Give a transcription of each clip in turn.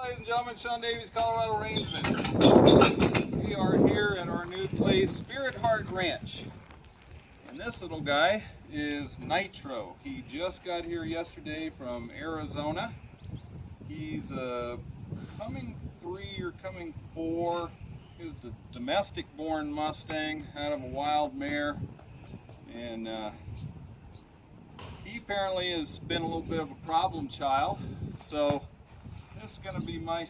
Ladies and gentlemen, Sean Davies, ColoradoReinsman. We are here at our new place, Spirit Heart Ranch. And this little guy is Nitro. He just got here yesterday from Arizona. He's coming 3 or coming 4. He's the domestic-born Mustang out of a wild mare. And he apparently has been a little bit of a problem child. So this is going to be my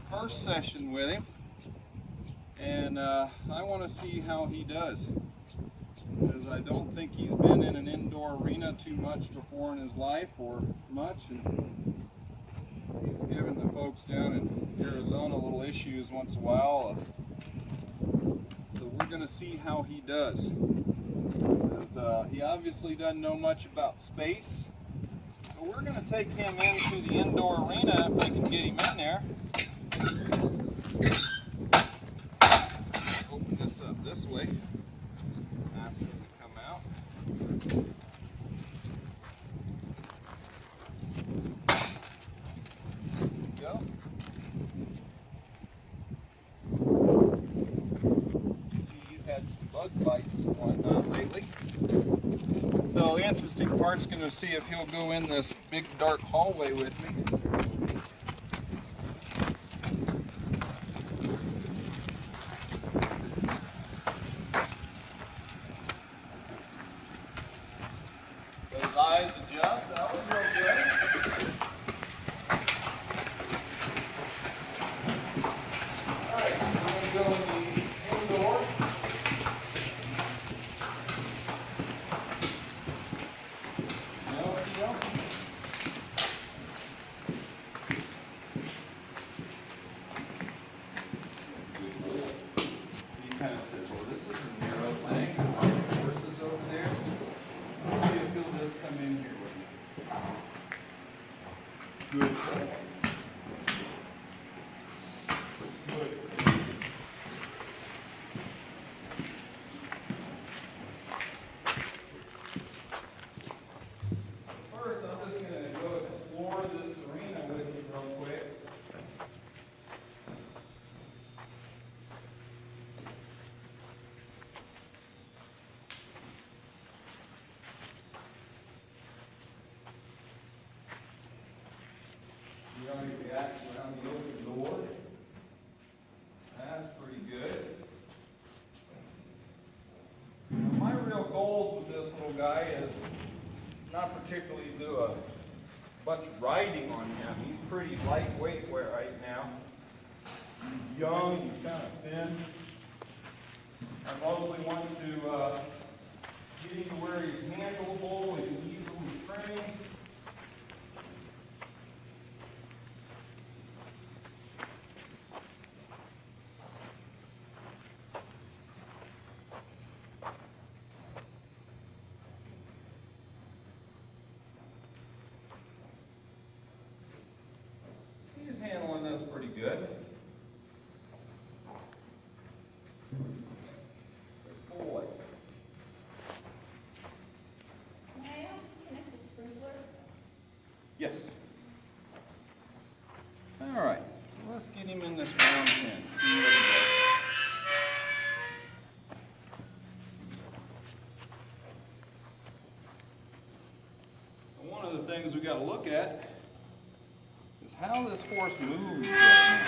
first session with him, and I want to see how he does, because I don't think he's been in an indoor arena too much before in his life, or much, and he's given the folks down in Arizona little issues once in a while, so we're going to see how he does, because he obviously doesn't know much about space. So we're going to take him into the indoor arena if we can get him in there. Open this up this way. Ask him to come out. There we go. See, he's had some bug bites and whatnot lately. So the interesting part's going to see if he'll go in this big dark hallway with me. Let his eyes adjust. That was real good. Alright, we're going to go in the indoor. Kind of said, well, this is a narrow thing. Horses over there. Let's see if he'll just come in here with me. Good. Good. First, I'm just going to go explore this arena with you real quick. You already react around the open door. That's pretty good. Now, my real goals with this little guy is not particularly do a bunch of riding on him. He's pretty lightweight right now. He's young, he's kind of thin. I mostly want to get him to where he's handleable, we can easily train. Handling this pretty good. Good boy. May I disconnect the sprinkler? Yes. All right. So let's get him in this round pen. See what he does. One of the things we got to look at is how this horse moves right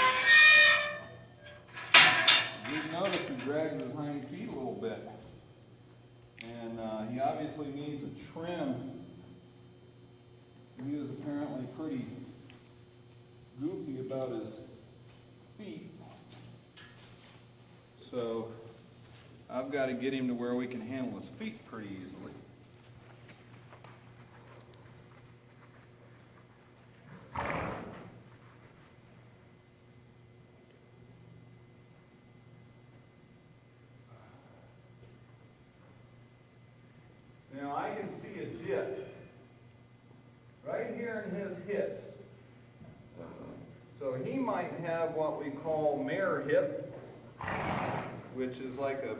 now. You've noticed he drags his hind feet a little bit. And he obviously needs a trim. He is apparently pretty goofy about his feet. So I've got to get him to where we can handle his feet pretty easily. Now I can see a dip right here in his hips. So he might have what we call mare hip, which is like a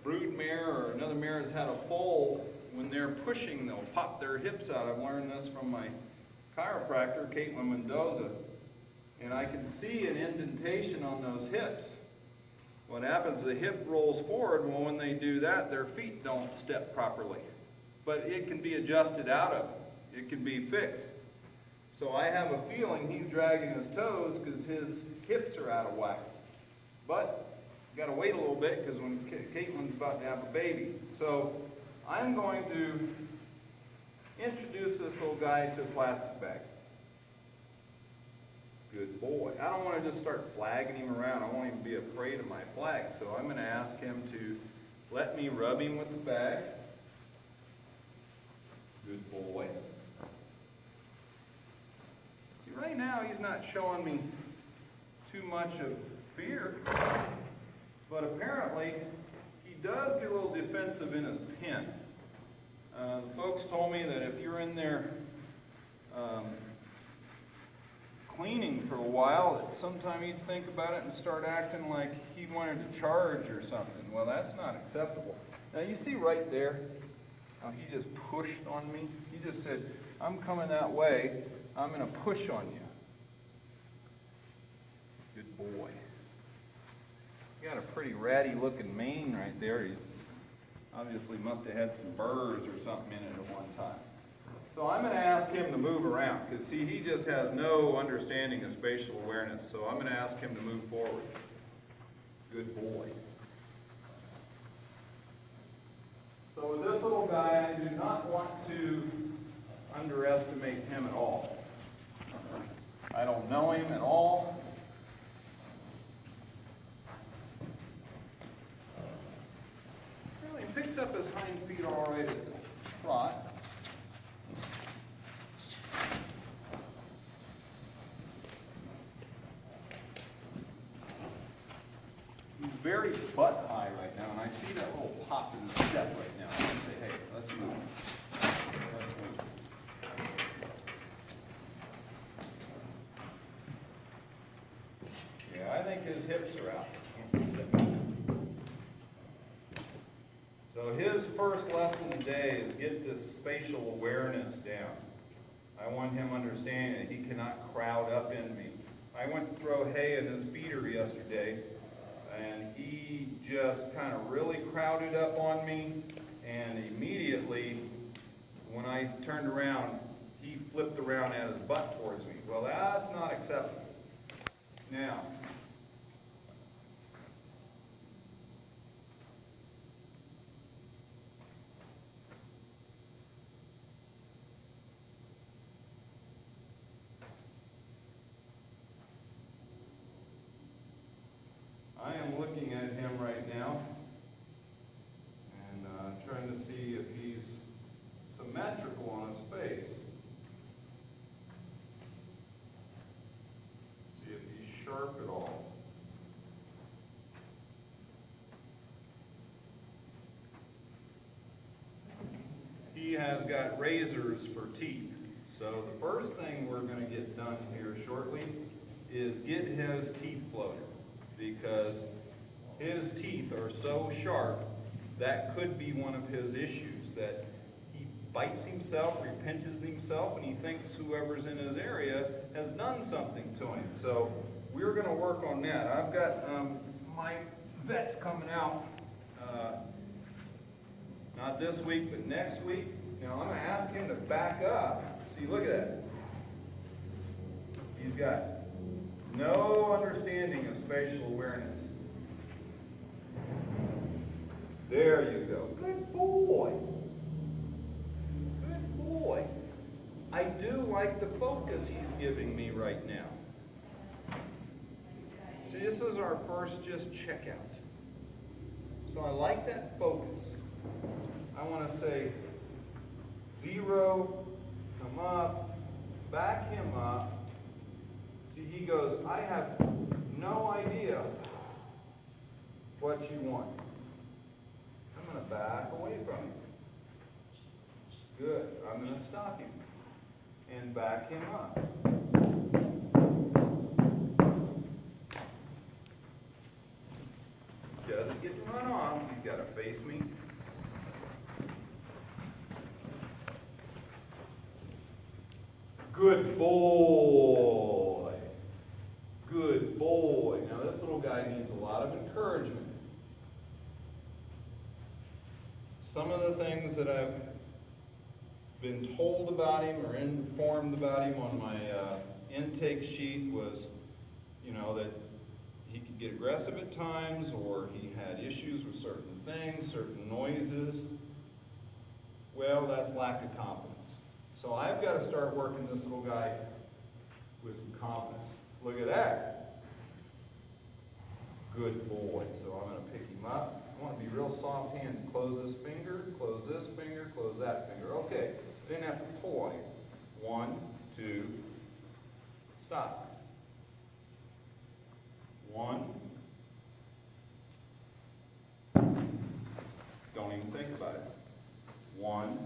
brood mare or another mare that's had a foal. When they're pushing, they'll pop their hips out. I've learned this from my chiropractor, Caitlin Mendoza. And I can see an indentation on those hips. What happens, the hip rolls forward. Well, when they do that, their feet don't step properly. But it can be adjusted out of it. It can be fixed. So I have a feeling he's dragging his toes because his hips are out of whack. But you got to wait a little bit because when Caitlin's about to have a baby. So I'm going to introduce this little guy to a plastic bag. Good boy. I don't want to just start flagging him around. I won't even be afraid of my flag. So I'm going to ask him to let me rub him with the bag. Good boy. See, right now he's not showing me too much of fear, but apparently he does get a little defensive in his pen. The folks told me that if you're in there cleaning for a while, that sometime he'd think about it and start acting like he wanted to charge or something. Well, that's not acceptable. Now you see right there, how he just pushed on me. He just said, I'm coming that way, I'm going to push on you. Good boy. He got a pretty ratty looking mane right there. He obviously must have had some burrs or something in it at one time. So I'm going to ask him to move around, because see, he just has no understanding of spatial awareness. So I'm going to ask him to move forward. Good boy. So with this little guy, I do not want to underestimate him at all. I don't know him at all. Well, he picks up his hind feet all right at the trot. He's very butt high right now, and I see that little pop in his step right now. I want to say, hey, let's move. Let's move. Yeah, I think his hips are out. So his first lesson today is get this spatial awareness down. I want him understanding that he cannot crowd up in me. I went to throw hay in his feeder yesterday, and he just kind of really crowded up on me, and immediately when I turned around, he flipped around at his butt towards me. Well, that's not acceptable. Now, I am looking at him right now and trying to see if he's symmetrical on his face. See if he's sharp at all. He has got razors for teeth. So the first thing we're going to get done here shortly is get his teeth floated, because his teeth are so sharp that could be one of his issues, that he bites himself, or he pinches himself, and he thinks whoever's in his area has done something to him. So we're going to work on that. I've got my vets coming out, not this week, but next week. Now I'm going to ask him to back up. See, look at that. He's got no understanding of spatial awareness. There you go. Good boy. Good boy. I do like the focus he's giving me right now. See, this is our first just checkout. So I like that focus. I want to say 0, come up, back him up. See, he goes, I have no idea what you want. I'm going to back away from him. Good. I'm going to stop him and back him up. He doesn't get to run off. He's got to face me. Good boy. Good boy. Now this little guy needs a lot of encouragement. Some of the things that I've been told about him or informed about him on my intake sheet was, you know, that he could get aggressive at times, or he had issues with certain things, certain noises. Well, that's lack of confidence. So I've got to start working this little guy with some confidence. Look at that. Good boy. So I'm going to pick him up. I want to be real soft-handed. Close this finger, close that finger. Okay. I didn't have to pull on him. 1, 2, stop. 1. Don't even think about it. 1,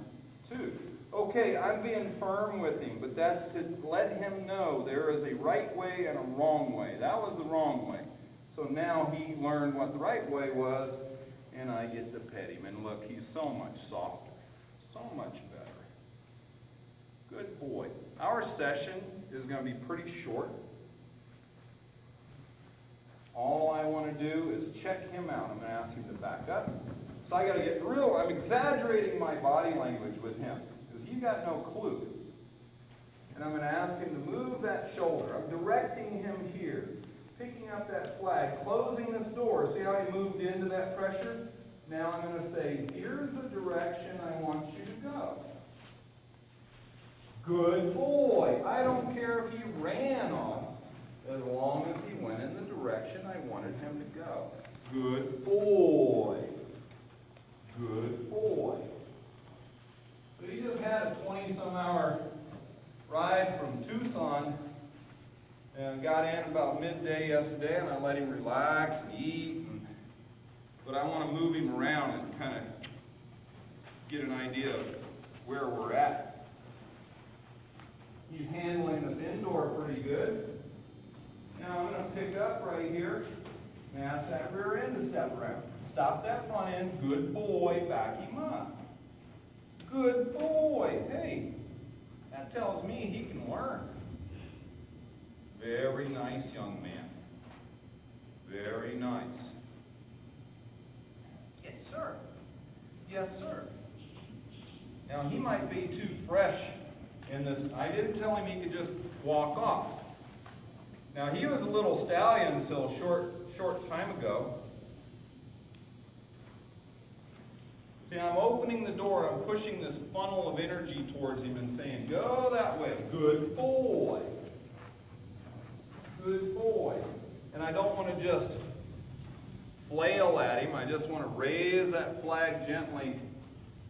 2. Okay, I'm being firm with him, but that's to let him know there is a right way and a wrong way. That was the wrong way. So now he learned what the right way was, and I get to pet him. And look, he's so much softer, so much better. Good boy. Our session is going to be pretty short. All I want to do is check him out. I'm going to ask him to back up. So I got to get real. I'm exaggerating my body language with him because you got no clue. And I'm going to ask him to move that shoulder. I'm directing him here, picking up that flag, closing this door. See how he moved into that pressure? Now I'm going to say, here's the direction I want you to go. Good boy. I don't care if he ran off, as long as he went in the direction I wanted him to go. Good boy. Good boy. So he just had a 20-some-hour ride from Tucson and got in about midday yesterday, and I let him relax and eat. But I want to move him around and kind of get an idea of where we're at. He's handling this indoor pretty good. Now I'm going to pick up right here and ask that rear end to step around. Stop that front end. Good boy. Back him up. Good boy. Hey, that tells me he can learn. Very nice young man. Very nice. Yes, sir. Yes, sir. Now he might be too fresh in this. I didn't tell him he could just walk off. Now he was a little stallion until a short time ago. See, I'm opening the door, I'm pushing this funnel of energy towards him and saying, go that way. Good boy. Good boy. And I don't want to just flail at him. I just want to raise that flag gently.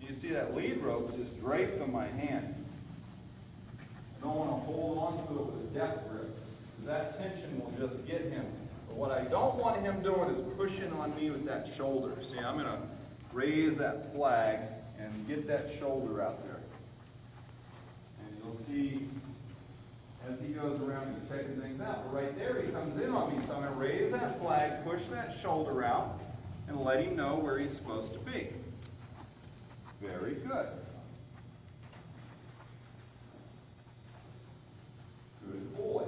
You see that lead rope's just draped on my hand. I don't want to hold on to it with a death grip, because that tension will just get him. But what I don't want him doing is pushing on me with that shoulder. See, I'm going to raise that flag and get that shoulder out there. And you'll see as he goes around, he's checking things out. But right there, he comes in on me. So I'm going to raise that flag, push that shoulder out, and let him know where he's supposed to be. Very good. Good boy.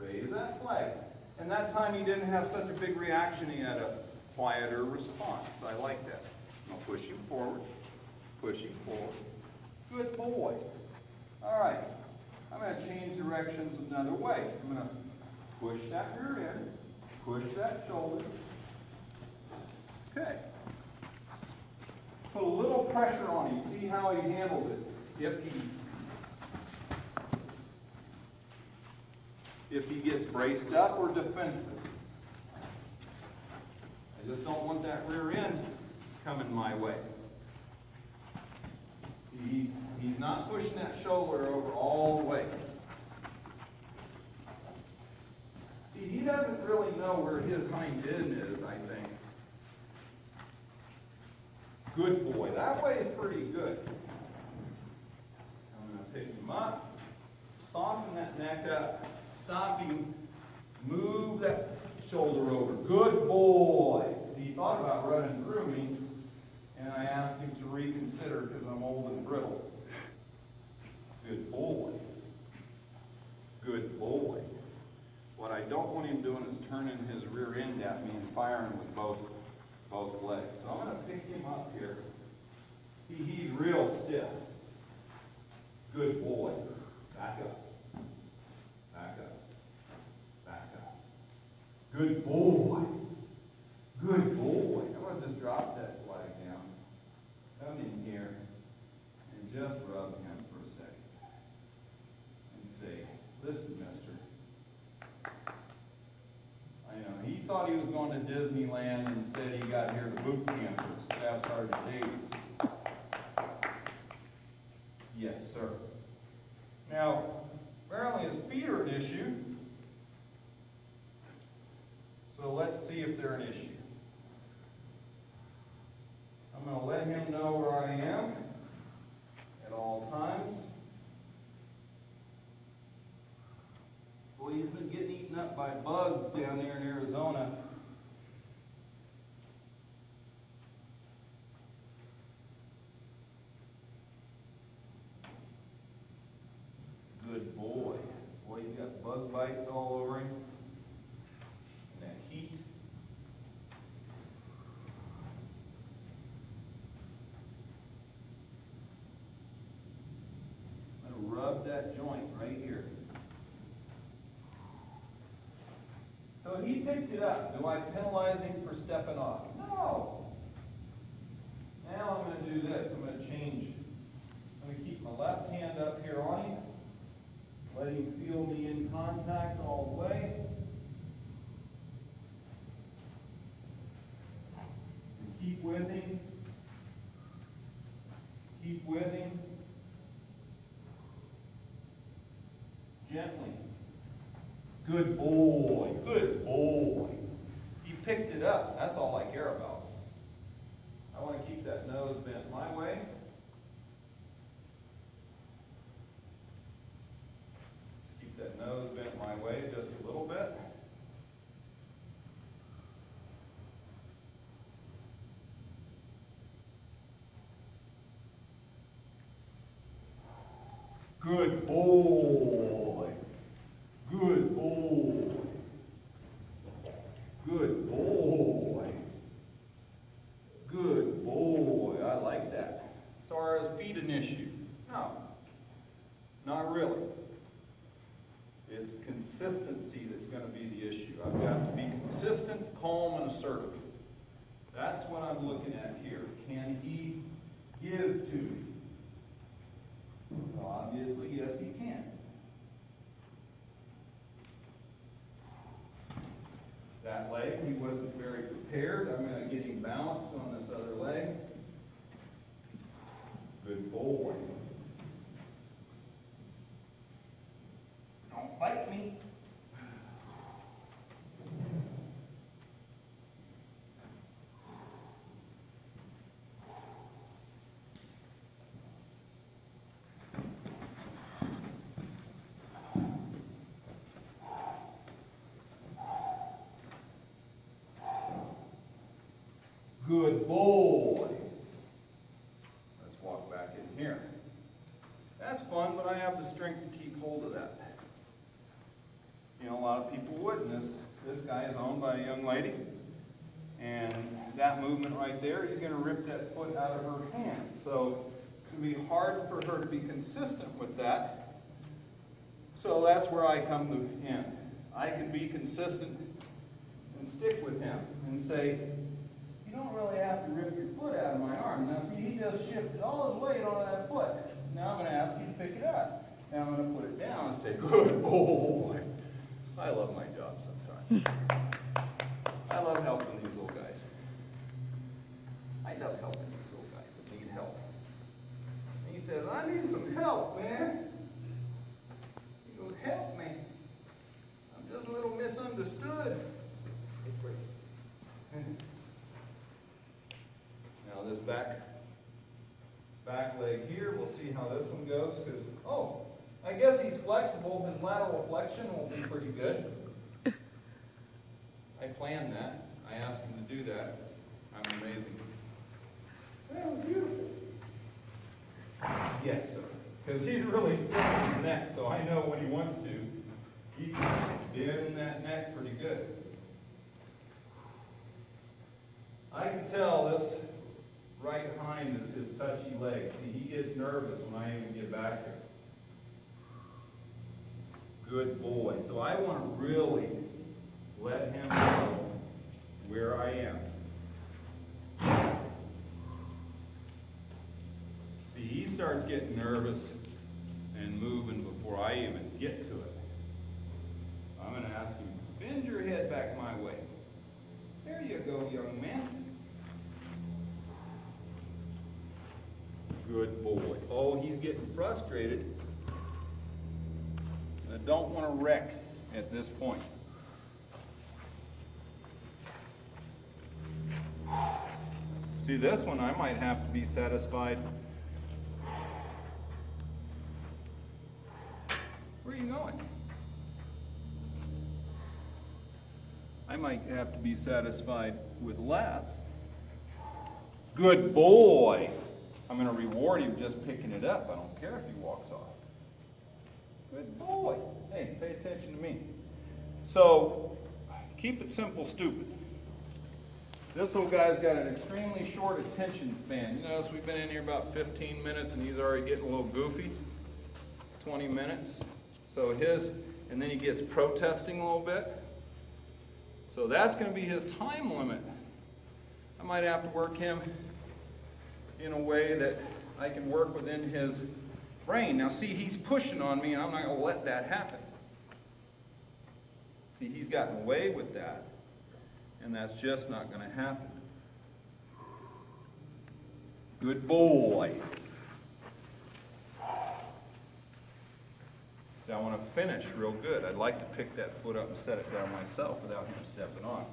Raise that flag. And that time he didn't have such a big reaction. He had a quieter response. I like that. I'll push him forward. Push him forward. Good boy. All right. I'm going to change directions another way. I'm going to push that rear end. Push that shoulder. Okay. Put a little pressure on him. See how he handles it. If he gets braced up or defensive. I just don't want that rear end coming my way. He's not pushing that shoulder over all the way. See, he doesn't really know where his hind end is, I think. Good boy. That way is pretty good. I'm going to pick him up, soften that neck up, stop him, move that shoulder over. Good boy. See, he thought about running through me, and I asked him to reconsider because I'm old and brittle. Good boy. Good boy. What I don't want him doing is real stiff. Good boy. Back up. Back up. Back up. Good boy. Good boy. I'm going to just drop that flag down. Come in here and just rub him for a second. And say, listen, mister. I know, he thought he was going to Disneyland. Instead, he got here to boot camp with Staff Sergeant Davies. Yes, sir. Now, apparently his feet are an issue. So let's see if they're an issue. I'm going to let him know where I am at all times. Boy, he's been getting eaten up by bugs down there in Arizona. Good boy. Boy, he's got bug bites all over him. And that heat. I'm going to rub that joint right here. So he picked it up. Do I penalize him for stepping off? No. Now I'm going to do this. I'm going to change. I'm going to keep my left hand up here on him. Let him feel me in contact all the way. And keep with him. Keep with him. Gently. Good boy. Good boy. He picked it up. That's all I care about. I want to keep that nose bent my way. That nose bent my way just a little bit. Good boy. Good boy. Good boy. Good boy. I like that. As far as feet an issue? No. Not really. It's consistency that's going to be the issue. I've got to be consistent, calm, and assertive. That's what I'm looking at here. Can he give to me? Well, obviously, yes, he can. That leg, he wasn't very prepared. I'm going to get him balanced on this other leg. Good boy. Don't fight me. Good boy. Let's walk back in here. That's fun, but I have the strength to keep hold of that. You know, a lot of people wouldn't. This guy is owned by a young lady. And that movement right there, he's going to rip that foot out of her hand. So it's going to be hard for her to be consistent with that. So that's where I come in. I can be consistent and stick with him and say, you don't really have to rip your foot out of my arm. Now see, he just shifted all his weight onto that foot. Now I'm going to ask you to pick it up. Now I'm going to put it down and say, good boy. I love my job sometimes. I love helping these little guys. I love helping these little guys that need help. And he says, I need some help, man. He goes, help me. I'm just a little misunderstood. Now this back leg here, we'll see how this one goes, because, oh, I guess he's flexible. His lateral flexion will be pretty good. I planned that. I asked him to do that. I'm amazing. That was beautiful. Yes, sir. Because he's really stiff in his neck, so I know when he wants to, he can bend that neck pretty good. I can tell this right behind is his touchy leg. See, he gets nervous when I even get back here. Good boy. So I want to really let him know where I am. See, he starts getting nervous and moving before I even get to it. I'm going to ask him, bend your head back my way. There you go, young man. Good boy. Oh, he's getting frustrated. I don't want to wreck at this point. See, this one I might have to be satisfied. Where are you going? I might have to be satisfied with less. Good boy. I'm going to reward him just picking it up. I don't care if he walks off. Good boy. Hey, pay attention to me. So, keep it simple, stupid. This little guy's got an extremely short attention span. You notice we've been in here about 15 minutes and he's already getting a little goofy. 20 minutes. So and then he gets protesting a little bit. So that's going to be his time limit. I might have to work him in a way that I can work within his brain. Now see, he's pushing on me and I'm not going to let that happen. See, he's gotten away with that, and that's just not going to happen. Good boy. See, I want to finish real good. I'd like to pick that foot up and set it down myself without him stepping on.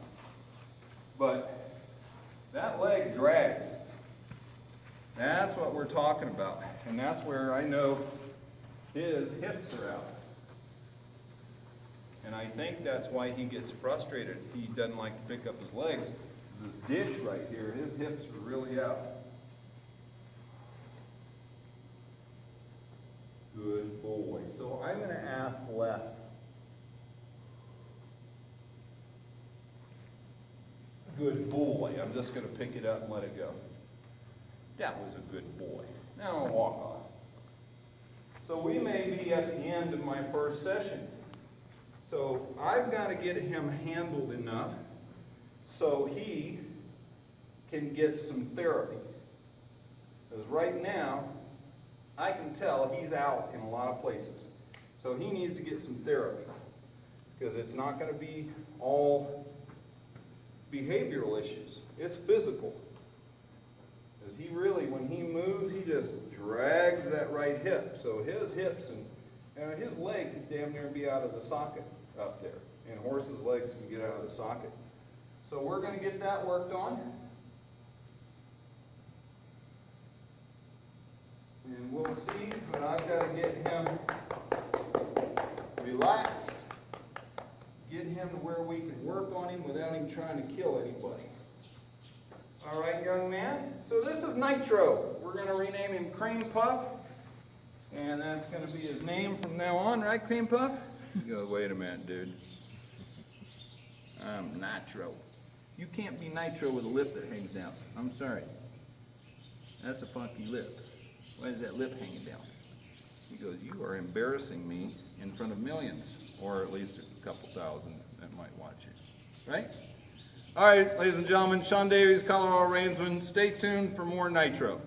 But that leg drags. That's what we're talking about. And that's where I know his hips are out. And I think that's why he gets frustrated. He doesn't like to pick up his legs. This dish right here, his hips are really out. Good boy. So I'm going to ask less. Good boy. I'm just going to pick it up and let it go. That was a good boy. Now I'll walk off. So we may be at the end of my first session. So I've got to get him handled enough so he can get some therapy. Because right now, I can tell he's out in a lot of places. So he needs to get some therapy. Because it's not going to be all behavioral issues. It's physical. Because he really, when he moves, he just drags that right hip. So his hips and his leg could damn near be out of the socket up there. And horses' legs can get out of the socket. So we're going to get that worked on. And we'll see, but I've got to get him relaxed. Get him to where we can work on him without him trying to kill anybody. All right, young man. So this is Nitro. We're going to rename him Cream Puff. And that's going to be his name from now on, right, Cream Puff? You go, wait a minute, dude. I'm Nitro. You can't be Nitro with a lip that hangs down. I'm sorry. That's a funky lip. Why is that lip hanging down? He goes, you are embarrassing me in front of millions, or at least a couple thousand that might watch you. Right? All right, ladies and gentlemen, Sean Davies, ColoradoReinsman. Stay tuned for more Nitro.